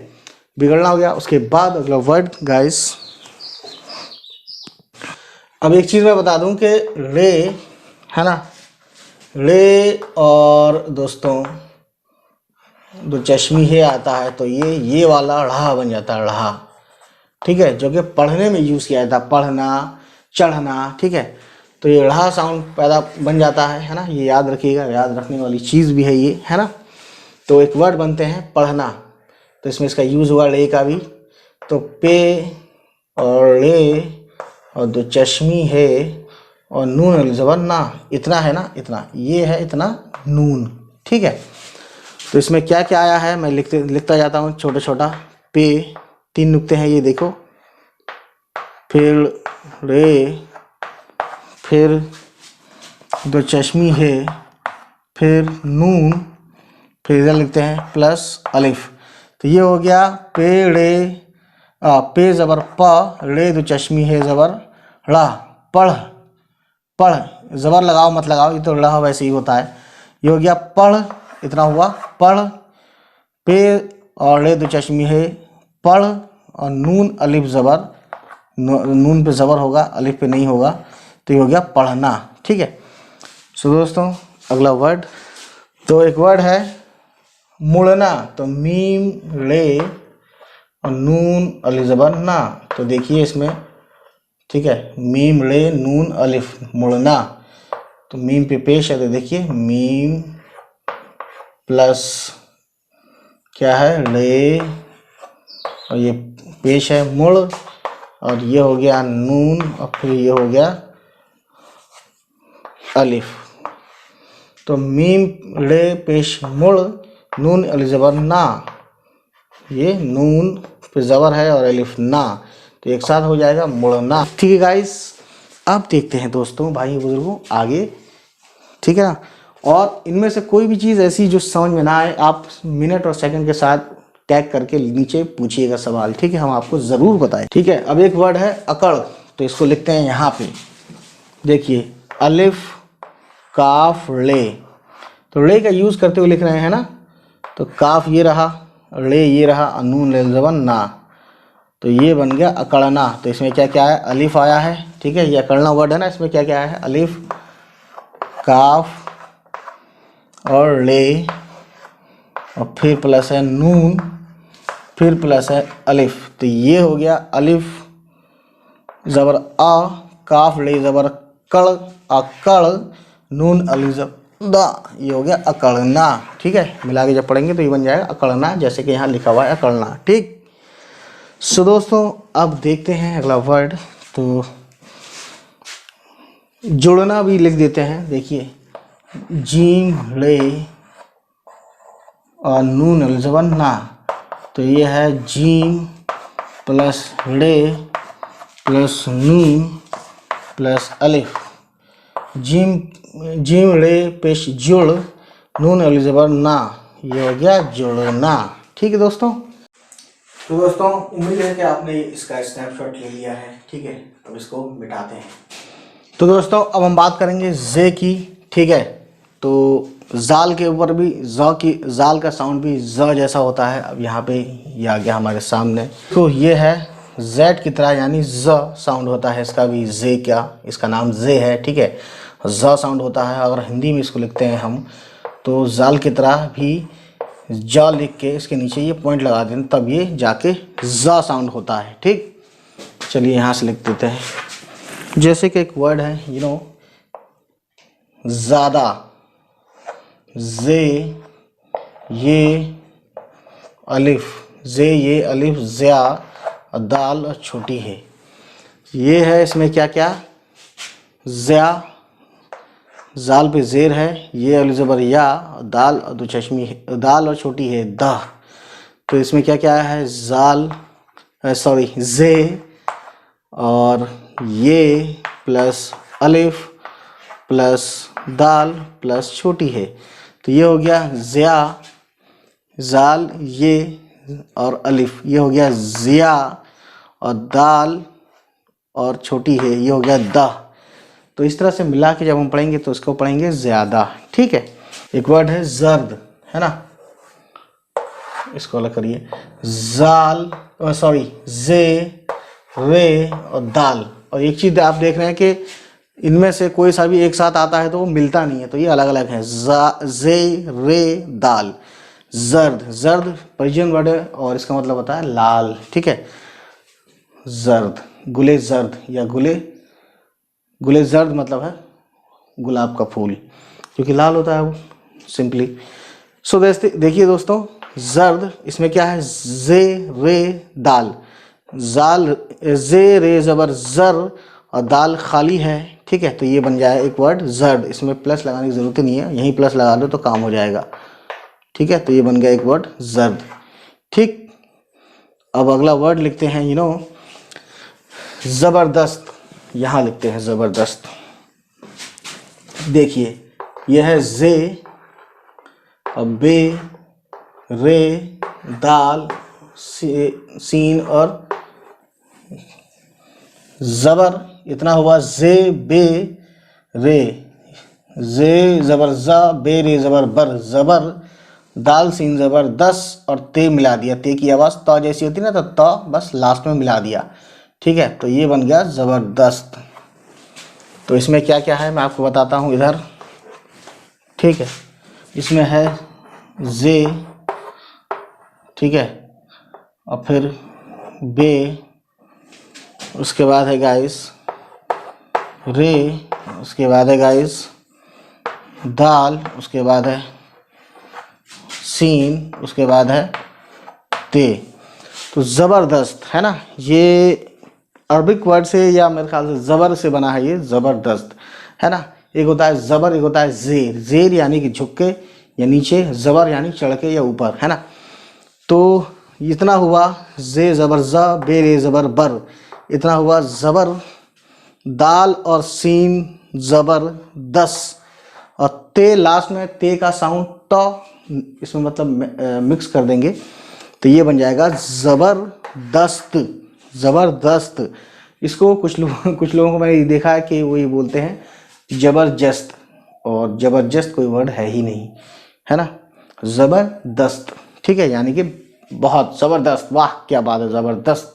बिगड़ना हो गया। उसके बाद अगला वर्ड गाइस, अब एक चीज़ मैं बता दूं कि रे है ना, रे और दोस्तों दो चश्मी है आता है, तो ये वाला ढ़ा बन जाता है, ढ़ा, ठीक है, जो कि पढ़ने में यूज़ किया जाता है, पढ़ना, चढ़ना, ठीक है। तो ये ढ़ा साउंड पैदा बन जाता है ना, ये याद रखिएगा, याद रखने वाली चीज़ भी है ये, है ना। तो एक वर्ड बनते हैं पढ़ना, तो इसमें इसका यूज़ हुआ रे का भी। तो पे और रे और दो चश्मी है और नून ज़बर ना, इतना है ना, इतना, ये है इतना नून, ठीक है। तो इसमें क्या क्या आया है मैं लिखता जाता हूँ छोटा छोटा। पे 3 नुक्ते हैं, ये देखो, फिर रे, फिर दो चश्मी है, फिर नून, फिर इधर लिखते हैं प्लस अलिफ। तो ये हो गया पेड़े, पे ज़बर प, रे दो चश्मी है ज़बर ड़ा, पढ़, पढ़, ज़बर लगाओ मत लगाओ, ये तो ड़ा वैसे ही होता है। ये हो गया पढ़, इतना हुआ पढ़, पे और रे दो चश्मी है पढ़, और नून अलिफ ज़बर, नून पे ज़बर होगा, अलिफ पे नहीं होगा, तो ये हो गया पढ़ना, ठीक है। सो दोस्तों अगला वर्ड, तो एक वर्ड है मुड़ना, तो मीम रे और नून अलिफ ज़बर ना, तो देखिए इसमें, ठीक है, मीम रे नून अलिफ, मुड़ना, तो मीम पे पेश है, तो देखिए मीम प्लस क्या है रे, और ये पेश है मुड़, और ये हो गया नून, और फिर ये हो गया अलिफ। तो मीम रे पेश मुड़, नून अलिफ ज़बर ना, ये नून पे ज़बर है और अलिफ ना, तो एक साथ हो जाएगा मुड़ना, ठीक है गाइस। अब देखते हैं दोस्तों, भाई बुजुर्गों, आगे, ठीक है ना। और इनमें से कोई भी चीज़ ऐसी जो समझ में ना आए, आप मिनट और सेकंड के साथ टैग करके नीचे पूछिएगा सवाल, ठीक है, हम आपको ज़रूर बताएं, ठीक है। अब एक वर्ड है अकड़, तो इसको लिखते हैं यहाँ पे, देखिए अलिफ काफ ले, तो ले का यूज़ करते हुए लिख रहे हैं ना, तो काफ ये रहा, ले ये रहा, नून ले ज़बर ना, तो ये बन गया अकड़ना। तो इसमें क्या क्या है, अलिफ आया है, ठीक है, ये अकड़ना वर्ड है ना, इसमें क्या क्या है, अलिफ, काफ और ले, और फिर प्लस है नून, फिर प्लस है अलिफ, तो ये हो गया अलिफ ज़बर आ, काफ ले ज़बर कड़, अकड़, नून अलिफ ज़बर दा, ये हो गया अकड़ना, ठीक है। मिला के जब पढ़ेंगे तो ये बन जाएगा अकड़ना, जैसे कि यहाँ लिखा हुआ है अकड़ना, ठीक। सो दोस्तों अब देखते हैं अगला वर्ड, तो जुड़ना भी लिख देते हैं, देखिए जीम ले और नून अलिफ ज़बर ना, तो ये है जीम प्लस ले प्लस नून प्लस अलिफ, जीम ले पेश जुड़, नून अलिफ ज़बर ना, ये हो गया जुड़ना, ठीक है दोस्तों। तो दोस्तों उम्मीद है कि आपने इसका स्नैपशॉट ले लिया है, ठीक है। अब इसको मिटाते हैं। तो दोस्तों अब हम बात करेंगे जे की, ठीक है। तो जाल के ऊपर भी जाल का साउंड भी ज जैसा होता है। अब यहाँ पे ये आ गया हमारे सामने, तो ये है जेड की तरह, यानी ज साउंड होता है इसका भी, जे क्या, इसका नाम जे है, ठीक है, ज साउंड होता है। अगर हिंदी में इसको लिखते हैं हम, तो जाल की तरह भी जा लिख के इसके नीचे ये पॉइंट लगा दें, तब ये जाके जा साउंड होता है, ठीक। चलिए यहाँ से लिख देते हैं, जैसे कि एक वर्ड है ज़्यादा, जे ये अलिफ, जे ये अलिफ, ज़्या दाल छोटी है, ये है इसमें क्या क्या, ज़्या, जाल पे ज़ेर है, ये अलिफ ज़बर या, दाल और दो चश्मी है, दाल और छोटी है दा, तो इसमें क्या क्या है, जाल सॉरी जे, और ये प्लस अलिफ प्लस दाल प्लस छोटी है, तो ये हो गया ज़िया, जाल ये और अलिफ, ये हो गया ज़िया, और दाल और छोटी है, ये हो गया दा। तो इस तरह से मिला के जब हम पढ़ेंगे तो इसको पढ़ेंगे ज़्यादा, ठीक है। एक वर्ड है जर्द, है ना, इसको अलग करिए, जाल, सॉरी, जे, रे और दाल। और एक चीज आप देख रहे हैं कि इनमें से कोई सा भी एक साथ आता है तो वो मिलता नहीं है, तो ये अलग अलग है। जे, रे, दाल। जर्द, जर्द पर्शियन वर्ड है और इसका मतलब होता है लाल, ठीक है। जर्द, गुले जर्द या गुले, गुले जर्द मतलब है गुलाब का फूल, क्योंकि लाल होता है वो, सिंपली। सो देखिए दोस्तों, जर्द इसमें क्या है, जे, रे, दाल। जाल, जे, रे जबर जर और दाल खाली है, ठीक है। तो ये बन जाए एक वर्ड जर्द। इसमें प्लस लगाने की जरूरत नहीं है, यहीं प्लस लगा दो तो काम हो जाएगा, ठीक है। तो ये बन गया एक वर्ड जर्द, ठीक। अब अगला वर्ड लिखते हैं जबरदस्त। यहां लिखते हैं जबरदस्त। देखिए यह है जे और बे, रे, दाल, सीन और जबर, इतना हुआ जे, बे, रे, जे जबर जा, बे, रे जबर बर, जबर, दाल, सीन जबर दस और ते मिला दिया। ते की आवाज़ त जैसी होती है ना, तो त बस लास्ट में मिला दिया, ठीक है। तो ये बन गया ज़बरदस्त। तो इसमें क्या क्या है मैं आपको बताता हूँ इधर, ठीक है। इसमें है जे, ठीक है, और फिर बे, उसके बाद है गाइस रे, उसके बाद है गाइस दाल, उसके बाद है सीन, उसके बाद है ते। तो ज़बरदस्त है ना, ये अरबिक वर्ड से या मेरे ख्याल से ज़बर से बना है, ये ज़बरदस्त है ना। एक होता है ज़बर, एक होता है ज़ेर। ज़ेर यानी कि झुक के या नीचे, ज़बर यानी चढ़ के या ऊपर, है ना। तो इतना हुआ जे ज़बर ज़ा, बे, रे ज़बर बर, इतना हुआ ज़बर, दाल और सीन ज़बर दस, और ते लास्ट में, ते का साउंड त इसमें मतलब मिक्स कर देंगे तो ये बन जाएगा ज़बरदस्त। ज़बरदस्त। इसको कुछ लोगों को मैंने देखा है कि वो ये बोलते हैं जबरदस्त, और जबरदस्त कोई वर्ड है ही नहीं, है ना। ज़बरदस्त, ठीक है, यानी कि बहुत ज़बरदस्त, वाह क्या बात है, ज़बरदस्त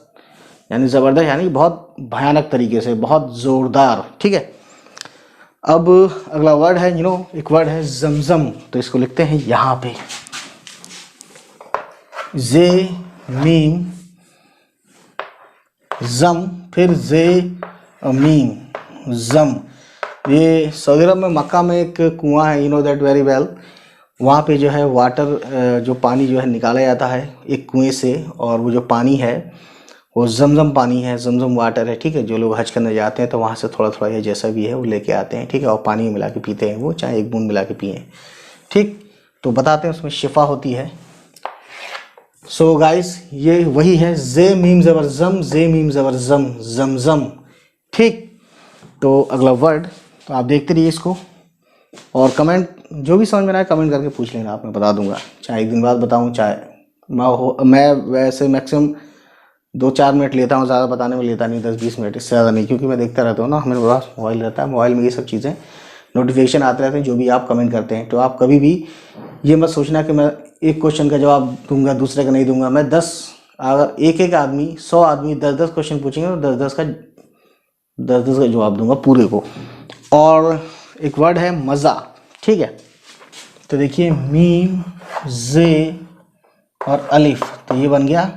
यानी ज़बरदस्त यानी बहुत भयानक तरीके से, बहुत ज़ोरदार, ठीक है। अब अगला वर्ड है एक वर्ड है जमजम। तो इसको लिखते हैं यहाँ पे, जे, मीम, जम, फिर जे मीम, जम। ये सऊदी अरब में मक्का में एक कुआं है, दैट वेरी वेल। वहाँ पे जो है वाटर, जो पानी जो है निकाला जाता है एक कुएं से, और वो जो पानी है वो जमजम पानी है, जमजम वाटर है, ठीक है। जो लोग हज करने जाते हैं तो वहाँ से थोड़ा थोड़ा या जैसा भी है वो लेके आते हैं, ठीक है, और पानी में मिला के पीते हैं, वो चाहे एक बूंद मिला के पिए, ठीक। तो बताते हैं उसमें शिफा होती है। सो गाइस ये वही है, जे मीम ज़बर जम, जे मीम ज़बर जम, जमजम, ठीक। तो अगला वर्ड, तो आप देखते रहिए इसको, और कमेंट जो भी समझ में आए कमेंट करके पूछ लेना, आप मैं बता दूंगा, चाहे एक दिन बाद बताऊं, चाहे मैं वैसे मैक्सिमम 2-4 मिनट लेता हूँ, ज़्यादा बताने में लेता नहीं, 10-20 मिनट, इससे ज़्यादा नहीं, क्योंकि मैं देखता रहता हूँ ना, मेरे पास मोबाइल रहता है, मोबाइल में ये सब चीज़ें नोटिफिकेशन आते रहते हैं जो भी आप कमेंट करते हैं। तो आप कभी भी ये मत सोचना कि मैं एक क्वेश्चन का जवाब दूंगा दूसरे का नहीं दूंगा। मैं 10, अगर एक आदमी 100 आदमी 10-10 क्वेश्चन पूछेंगे तो 10-10 का जवाब दूंगा पूरे को। और एक वर्ड है मज़ा, ठीक है। तो देखिए मीम, जे और अलिफ, तो ये बन गया,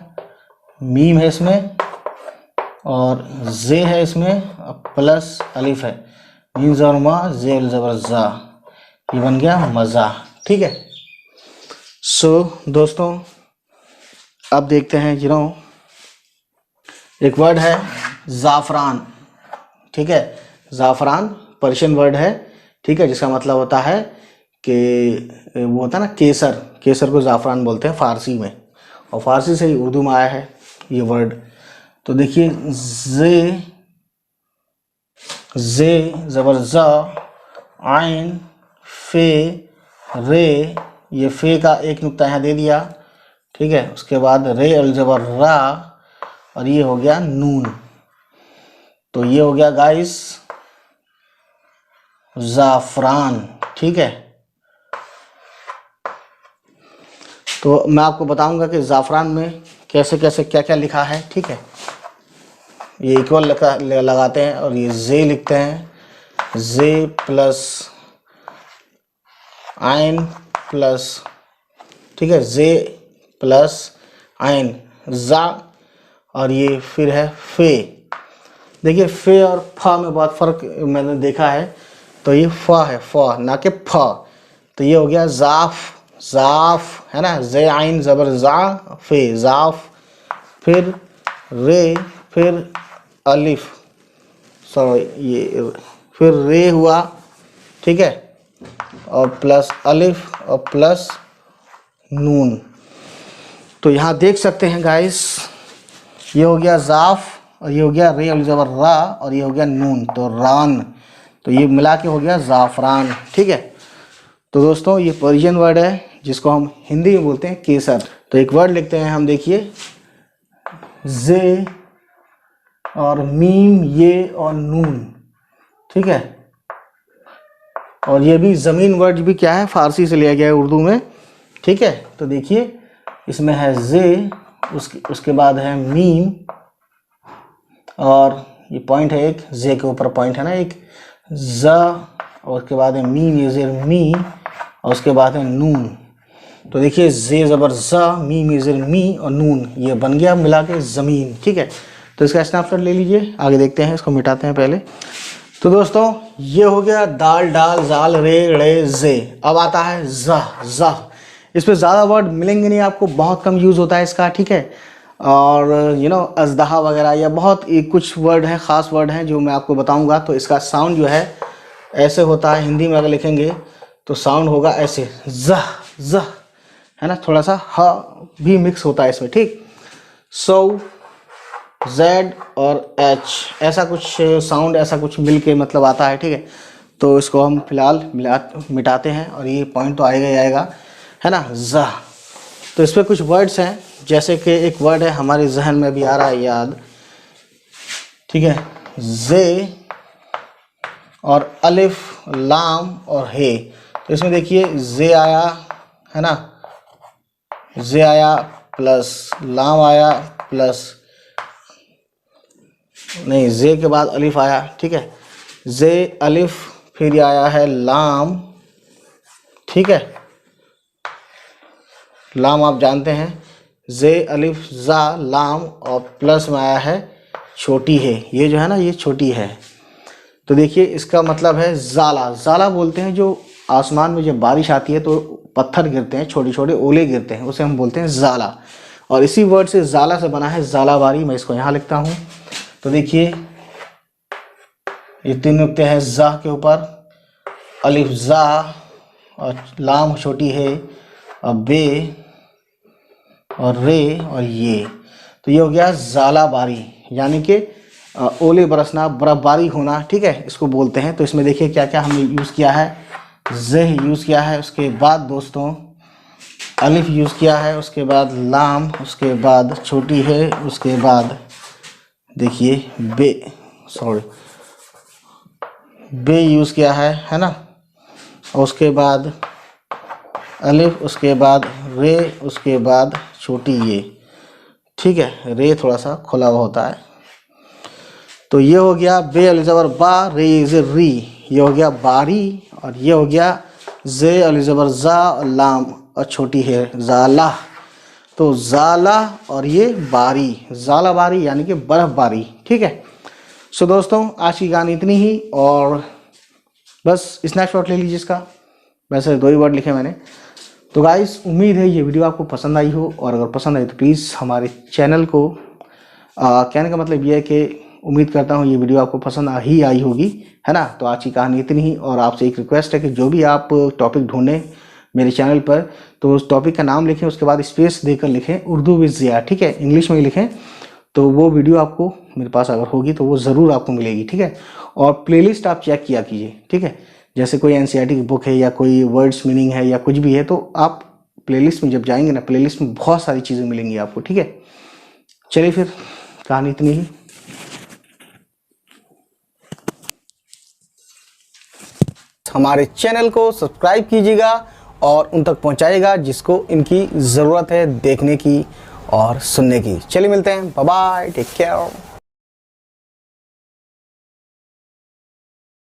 मीम है इसमें और जे है इसमें प्लस अलिफ है, मीम ज़बर मा, जे ज़बर जा, ये बन गया मज़ा, ठीक है। सो दोस्तों अब देखते हैं एक वर्ड है ज़ाफ़रान, ठीक है। ज़ाफ़रान पर्शियन वर्ड है, ठीक है, जिसका मतलब होता है कि वो होता है ना केसर, केसर को ज़ाफ़रान बोलते हैं फ़ारसी में, और फ़ारसी से ही उर्दू में आया है ये वर्ड। तो देखिए जे ज़बर ज़ा, आइन, फे, रे, ये फे का एक नुक्ता यहाँ दे दिया, ठीक है। उसके बाद रे अल ज़बर रा, और ये हो गया नून। तो ये हो गया गाइस ज़ाफ़रान, ठीक है। तो मैं आपको बताऊंगा कि ज़ाफ़रान में कैसे कैसे क्या क्या लिखा है, ठीक है। ये इक्वल लगाते हैं और ये जे लिखते हैं, जे प्लस आइन प्लस, ठीक है, जे प्लस आइन जा, और ये फिर है फे। देखिए फे और फा में बहुत फ़र्क मैंने देखा है, तो ये फा है, फा ना कि फा। तो ये हो गया ज़ाफ़, ज़ाफ़ है ना, जे आइन ज़बर जा, फे ज़ाफ़, फिर रे, फिर अलिफ, सॉरी ये फिर रे हुआ, ठीक है, और प्लस अलिफ और प्लस नून। तो यहाँ देख सकते हैं गाइस, ये हो गया ज़ाफ़ और ये हो गया रे अल ज़बर रा और ये हो गया नून, तो रान। तो ये मिला के हो गया ज़ाफ़रान, ठीक है। तो दोस्तों ये पर्शियन वर्ड है जिसको हम हिंदी में बोलते हैं केसर। तो एक वर्ड लिखते हैं हम, देखिए जे और मीम, ये और नून, ठीक है। और ये भी ज़मीन वर्ड भी क्या है, फारसी से लिया गया है उर्दू में, ठीक है। तो देखिए इसमें है जे, उसके बाद है मीम, और ये पॉइंट है एक, जे के ऊपर पॉइंट है ना एक, ज़, और उसके बाद है मीम, ये ज़ेर मी, और उसके बाद है नून। तो देखिए जे ज़बर ज़, मीम ये ज़ेर मी और नून, ये बन गया मिला के ज़मीन, ठीक है। तो इसका स्नैपशॉट ले लीजिए, आगे देखते हैं, इसको मिटाते हैं पहले। तो दोस्तों ये हो गया दाल, डाल, जाल, रे, ड़े, जे। अब आता है ज़। इस पर ज़्यादा वर्ड मिलेंगे नहीं आपको, बहुत कम यूज़ होता है इसका, ठीक है। और अजदहा वगैरह या बहुत कुछ वर्ड हैं, ख़ास वर्ड हैं जो मैं आपको बताऊंगा। तो इसका साउंड जो है ऐसे होता है, हिंदी में अगर लिखेंगे तो साउंड होगा ऐसे, ज़, है ना, थोड़ा सा ह भी मिक्स होता है इसमें, ठीक। सो जेड और एच, ऐसा कुछ साउंड, ऐसा कुछ मिल के मतलब आता है, ठीक है। तो इसको हम फिलहाल मिटाते हैं और ये पॉइंट तो आएगा ही आएगा, है ना, ज़। तो इस पर कुछ वर्ड्स हैं, जैसे कि एक वर्ड है हमारे जहन में भी आ रहा है याद, ठीक है, जे और अलिफ, लाम और हे। तो इसमें देखिए जे आया, है ना, जे आया प्लस लाम आया प्लस, नहीं जे के बाद अलिफ आया, ठीक है, जे अलिफ, फिर आया है लाम, ठीक है। लाम आप जानते हैं, जे अलिफ जा लाम, और प्लस में आया है छोटी है, ये जो है ना ये छोटी है। तो देखिए इसका मतलब है ज़ाला। ज़ाला बोलते हैं जो आसमान में जब बारिश आती है तो पत्थर गिरते हैं, छोटे छोटे ओले गिरते हैं, उसे हम बोलते हैं ज़ाला। और इसी वर्ड से ज़ाला से बना है ज़ालाबारी। मैं इसको यहाँ लिखता हूँ। तो देखिए ये 3 नुक्ते हैं जा के ऊपर, अलिफ जा और लाम छोटी है और बे और रे और ये। तो ये हो गया ज़ालाबारी, यानी कि ओले बरसना, बर्फबारी होना, ठीक है, इसको बोलते हैं। तो इसमें देखिए क्या क्या हमने यूज़ किया है, ज़ह यूज़ किया है, उसके बाद दोस्तों अलिफ यूज़ किया है, उसके बाद लाम, उसके बाद छोटी है, उसके बाद देखिए बे यूज़ किया है ना, और उसके बाद अलिफ, उसके बाद रे, उसके बाद छोटी ये, ठीक है, रे थोड़ा सा खुला हुआ होता है। तो ये हो गया बे अल ज़बर बा, रे ज़ री, ये हो गया बारी। और ये हो गया जे अल ज़बर जा, लाम और छोटी है ज़ाला। तो ज़ाला और ये बारी, ज़ाला बारी यानी कि बर्फ़बारी, ठीक है। सो दोस्तों आज की कहानी इतनी ही, और बस स्नैपशॉट ले लीजिए इसका। वैसे 2 ही वर्ड लिखे मैंने। तो गाइस उम्मीद है ये वीडियो आपको पसंद आई हो, और अगर पसंद आई तो प्लीज़ हमारे चैनल को कहने का मतलब ये है कि उम्मीद करता हूँ ये वीडियो आपको पसंद ही आई होगी, है ना। तो आज की कहानी इतनी ही, और आपसे एक रिक्वेस्ट है कि जो भी आप टॉपिक ढूंढें मेरे चैनल पर, तो उस टॉपिक का नाम लिखें, उसके बाद स्पेस देकर लिखें उर्दू विद ज़िया, ठीक है, इंग्लिश में लिखें। तो वो वीडियो आपको मेरे पास अगर होगी तो वो ज़रूर आपको मिलेगी, ठीक है। और प्लेलिस्ट आप चेक किया कीजिए, ठीक है। जैसे कोई एनसीईआरटी की बुक है या कोई वर्ड्स मीनिंग है या कुछ भी है, तो आप प्लेलिस्ट में जब जाएंगे ना, प्लेलिस्ट में बहुत सारी चीज़ें मिलेंगी आपको, ठीक है। चलिए फिर कहानी इतनी ही। हमारे चैनल को सब्सक्राइब कीजिएगा और उन तक पहुंचाइएगा जिसको इनकी ज़रूरत है देखने की और सुनने की। चलिए मिलते हैं, बाय बाय, टेक केयर।